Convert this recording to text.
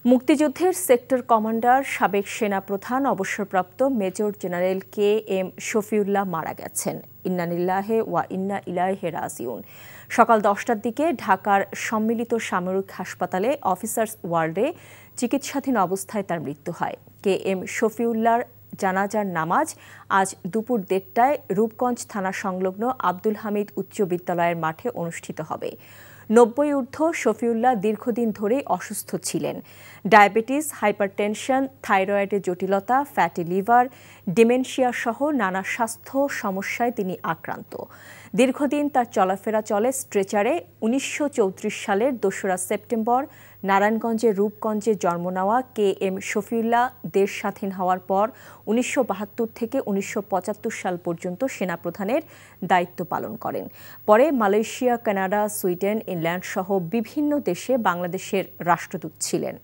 মুক্তিযুদ্ধের sector commander সাবেক সেনাপ্রধান অবসরপ্রাপ্ত মেজর জেনারেল কে.এম. শফিউল্লাহ মারা গেছেন। ইন্না লিল্লাহি ওয়া ইন্না ইলাইহি রাজিউন। সকাল 10টার দিকে ঢাকার সম্মিলিত সামরিক হাসপাতালে অফিসার্স ওয়ার্ডে চিকিৎসাধীন অবস্থায় তার মৃত্যু হয়। কে.এম. শফিউল্লাহর জানাজার নামাজ আজ দুপুর 1:30টায় রূপগঞ্জ থানা সংলগ্ন আব্দুল হামিদ উচ্চ বিদ্যালয়ের মাঠে অনুষ্ঠিত হবে। 90 ঊর্ধ্ব শফিউল্লাহ দীর্ঘদিন ধরেই অসুস্থ ছিলেন। ডায়াবেটিস, হাইপারটেনশন, থাইরয়েডের জটিলতা, ফ্যাটি লিভার, ডিমেনশিয়া সহ নানা স্বাস্থ্য সমস্যায় তিনি আক্রান্ত। দীর্ঘদিন তার চলাফেরা চলে স্ট্রেচারে। 1934 সালের 2রা সেপ্টেম্বর নারায়ণগঞ্জের রূপগঞ্জে জন্ম নেওয়া কে.এম. শফিউল্লাহ দেশ স্বাধীন হওয়ার পর 1972 থেকে 1975 সাল পর্যন্ত সেনাপ্রধানের দায়িত্ব পালন করেন। পরে মালয়েশিয়া, কানাডা, সুইডেন, ইংল্যান্ড সহ বিভিন্ন দেশে বাংলাদেশের রাষ্ট্রদূত ছিলেন।